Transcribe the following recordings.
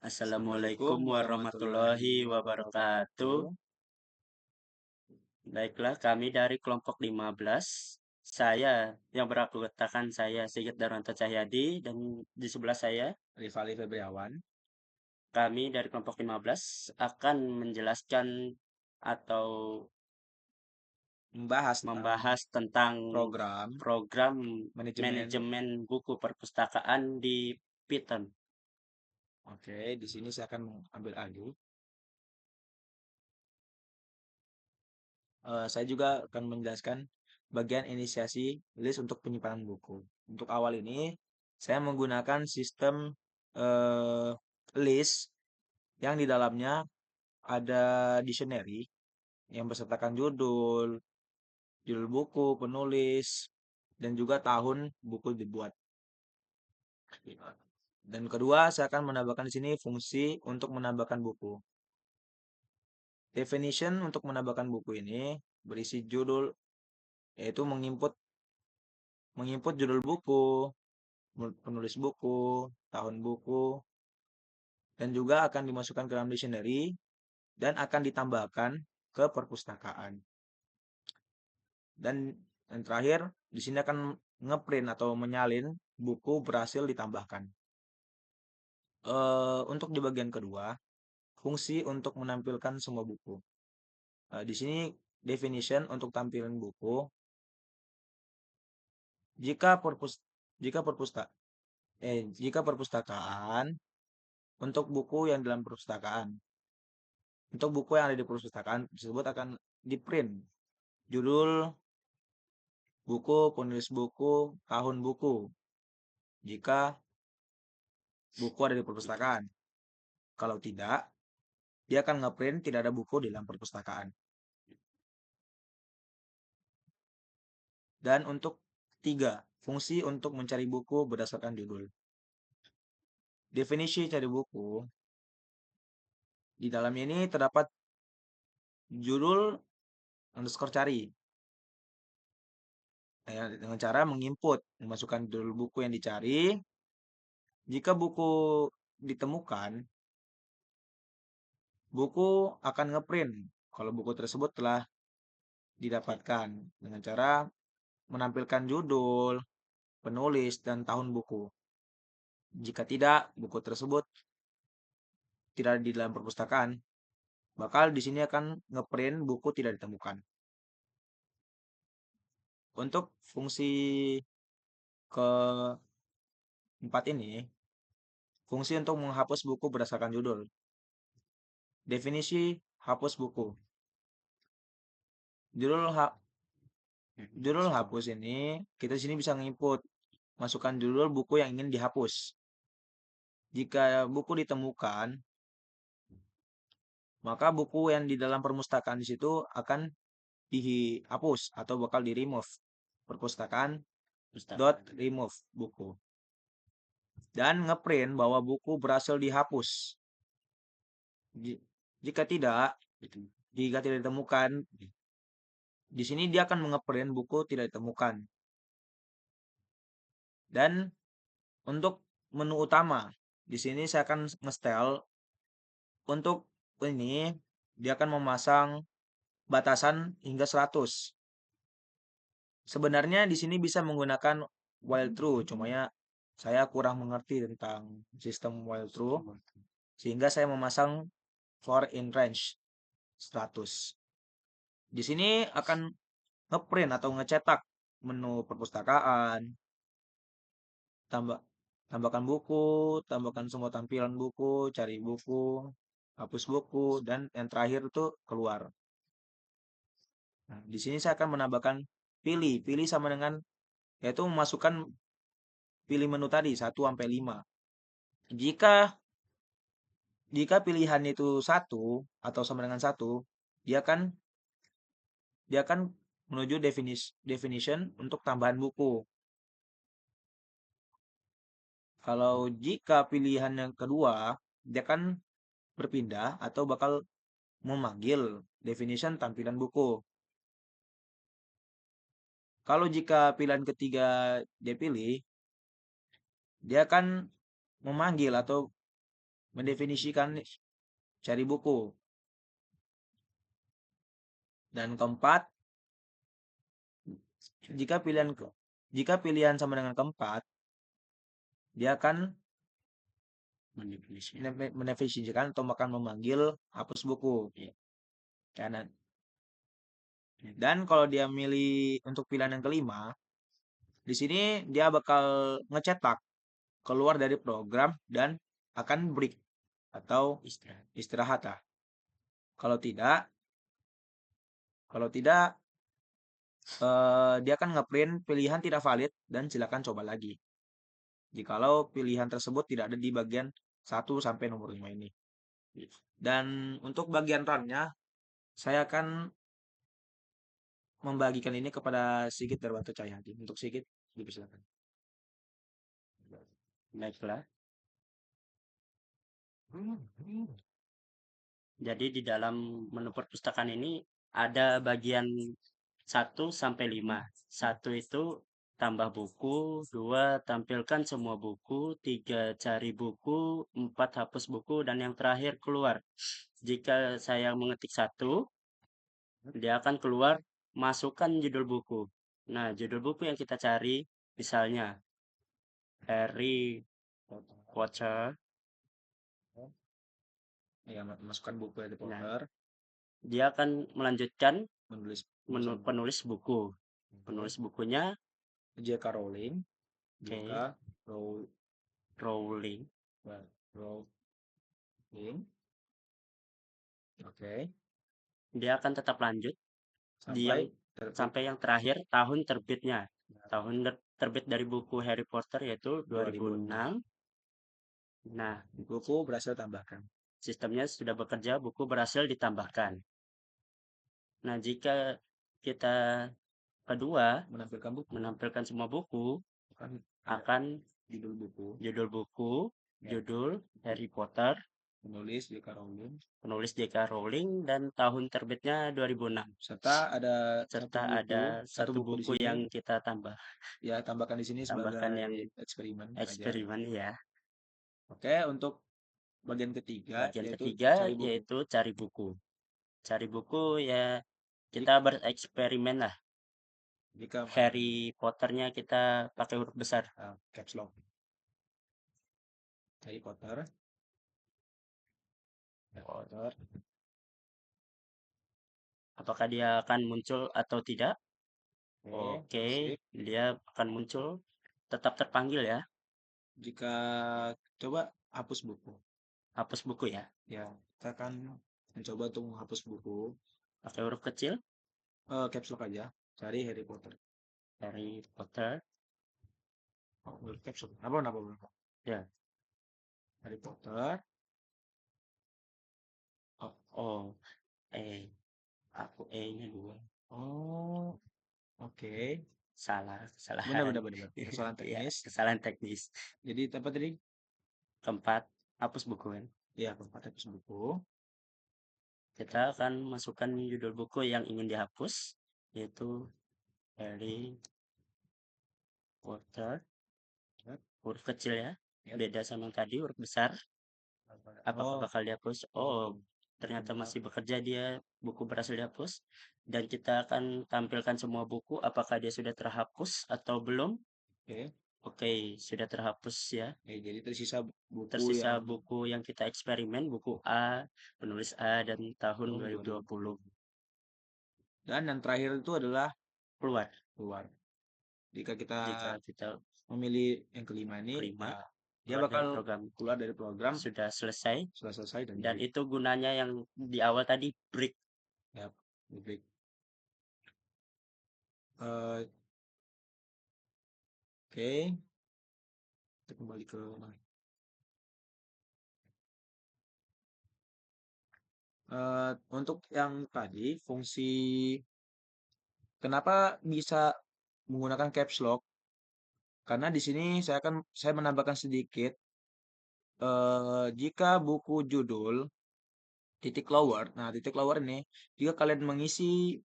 Assalamualaikum warahmatullahi wabarakatuh. Baiklah, kami dari kelompok 15. Saya yang beranggotakan saya Sigit Darmanto Cahyadi dan di sebelah saya Rifali Febriawan. kami dari kelompok 15 akan menjelaskan atau membahas tentang program program manajemen. manajemen buku perpustakaan di Python. Oke, di sini saya akan mengambil alih. Saya juga akan menjelaskan bagian inisiasi list untuk penyimpanan buku. Untuk awal ini, saya menggunakan sistem eh, list yang di dalamnya ada dictionary yang bersertakan judul, judul buku, penulis, dan juga tahun buku dibuat. Dan kedua, saya akan menambahkan di sini fungsi untuk menambahkan buku. Definition untuk menambahkan buku ini berisi judul, yaitu menginput judul buku, penulis buku, tahun buku, dan juga akan dimasukkan ke dalam dictionary dan akan ditambahkan ke perpustakaan. Dan yang terakhir, di sini akan ngeprint atau menyalin buku berhasil ditambahkan. Untuk di bagian kedua, fungsi untuk menampilkan semua buku. Di sini definition untuk tampilan buku. Jika jika perpustakaan untuk buku yang dalam perpustakaan. Untuk buku yang ada di perpustakaan tersebut akan di-print judul buku, penulis buku, tahun buku. Jika buku ada di perpustakaan. Kalau tidak, dia akan nge-print tidak ada buku di dalam perpustakaan. Dan untuk 3, fungsi untuk mencari buku berdasarkan judul. Definisi cari buku. Di dalam ini terdapat judul underscore cari. Dengan cara menginput, memasukkan judul buku yang dicari. Jika buku ditemukan, buku akan ngeprint kalau buku tersebut telah didapatkan dengan cara menampilkan judul, penulis, dan tahun buku. Jika tidak, buku tersebut tidak ada di dalam perpustakaan, bakal di sini akan ngeprint buku tidak ditemukan. Untuk fungsi keempat ini, fungsi untuk menghapus buku berdasarkan judul. Definisi hapus buku. Judul hapus ini kita di sini bisa nginput masukkan judul buku yang ingin dihapus. Jika buku ditemukan, maka buku yang di dalam perpustakaan di situ akan dihapus atau bakal di remove. Perpustakaan dot remove buku. Dan ngeprint bahwa buku berhasil dihapus. Jika tidak ditemukan, di sini dia akan mengeprint buku tidak ditemukan. Dan untuk menu utama, di sini saya akan nge-style untuk ini dia akan memasang batasan hingga 100. Sebenarnya di sini bisa menggunakan while true, cuma ya saya kurang mengerti tentang sistem while true sehingga saya memasang for in range 100. Di sini akan ngeprint atau ngecetak menu perpustakaan, tambahkan buku, tambahkan semua tampilan buku, cari buku, hapus buku, dan yang terakhir itu keluar. Nah, di sini saya akan menambahkan pilih. Pilih sama dengan yaitu memasukkan pilih menu tadi 1 sampai 5. Jika pilihan itu 1 atau sama dengan 1, dia akan menuju definition untuk tambahan buku. Kalau jika pilihan yang kedua, dia akan berpindah atau bakal memanggil definition tampilan buku. Kalau jika pilihan ketiga dia pilih, dia akan memanggil atau mendefinisikan cari buku. Dan keempat, jika pilihan sama dengan keempat, dia akan mendefinisikan atau akan memanggil hapus buku. Iya. Karena dan kalau dia milih untuk pilihan yang kelima, di sini dia bakal ngecetak keluar dari program dan akan break atau istirahat lah. Kalau tidak, dia akan ngeprint pilihan tidak valid dan silakan coba lagi. Jikalau pilihan tersebut tidak ada di bagian 1 sampai nomor 5 ini. Dan untuk bagian run-nya, saya akan membagikan ini kepada Sigit Darwanto Cahyadi. Untuk Sigit, dipersilakan. Baiklah. Jadi di dalam menu perpustakaan ini ada bagian 1 sampai 5. 1 itu tambah buku, 2 tampilkan semua buku, 3 cari buku, 4 hapus buku, dan yang terakhir keluar. Jika saya mengetik 1, dia akan keluar masukkan judul buku. Nah, judul buku yang kita cari misalnya Harry Potter. Ya, masukkan buku Harry Nah, Potter, dia akan melanjutkan menulis penulis buku. Penulis bukunya J.K. Rowling. J.K. Rowling. Rowling. Oke. Dia akan tetap lanjut sampai yang terakhir tahun terbitnya. Tahun terbit dari buku Harry Potter yaitu 2006. Nah, buku berhasil tambahkan. Sistemnya sudah bekerja, buku berhasil ditambahkan. Nah, jika kita kedua menampilkan semua buku, akan judul buku, judul Harry Potter, penulis J.K. Rowling, dan tahun terbitnya 2006. Serta ada satu buku yang kita tambah. Ya, tambahkan di sini sebagai yang eksperimen ya. Oke, untuk bagian ketiga yaitu cari buku. Cari buku ya kita bereksperimen lah. Harry Potternya kita pakai huruf besar. Caps lock. Harry Potter. Apakah dia akan muncul atau tidak? Oke, dia akan muncul. Tetap terpanggil ya. Jika coba hapus buku. Hapus buku ya. Ya, kita akan mencoba untuk menghapus buku. Pakai huruf kecil. Caps lock aja. Cari Harry Potter. Harry Potter. Huruf caps lock. Apa? Ya. Harry Potter. Aku E-nya 2. Oh, oke. Salah. Benar. Kesalahan teknis. Ya, kesalahan teknis. Jadi apa tadi? Keempat, hapus buku kan? Iya, keempat hapus buku. Kita akan masukkan judul buku yang ingin dihapus, yaitu Harry Potter. Huruf kecil ya, beda sama yang tadi huruf besar. Apakah bakal dihapus? Ternyata masih bekerja dia, buku berhasil dihapus. Dan kita akan tampilkan semua buku, apakah dia sudah terhapus atau belum. Oke, sudah terhapus ya. Jadi tersisa buku yang kita eksperimen, buku A, penulis A, dan tahun 2020. Dan yang terakhir itu adalah keluar. Jika kita memilih yang kelima ini, dia bakal keluar dari program. Sudah selesai. Dan itu gunanya yang di awal tadi break. Ya, break. Oke. Kita kembali ke untuk yang tadi fungsi kenapa bisa menggunakan caps lock? Karena di sini saya menambahkan sedikit jika buku judul titik lower. Nah, titik lower ini jika kalian mengisi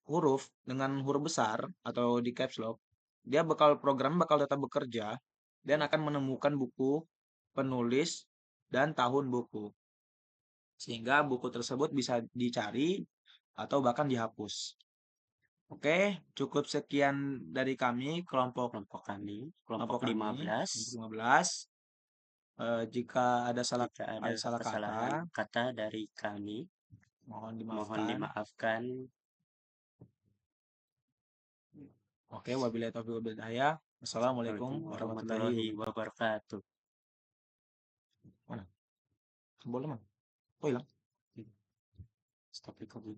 huruf dengan huruf besar atau di caps lock, program bakal tetap bekerja dan akan menemukan buku penulis, dan tahun buku. Sehingga buku tersebut bisa dicari atau bahkan dihapus. Oke, cukup sekian dari kami, kelompok kelompok kami, kelompok kelompok kami, 15. kelompok 15. Jika ada Jika ada salah kata, kesalahan kata dari kami, mohon mohon dimaafkan. dimaafkan. Oke, wabillahi taufiq wal hidayah. Assalamualaikum Assalamualaikum warahmatullahi warahmatullahi wabarakatuh. wabarakatuh. Mana? Boleh, Mang. Oh, hilang. Stop recording.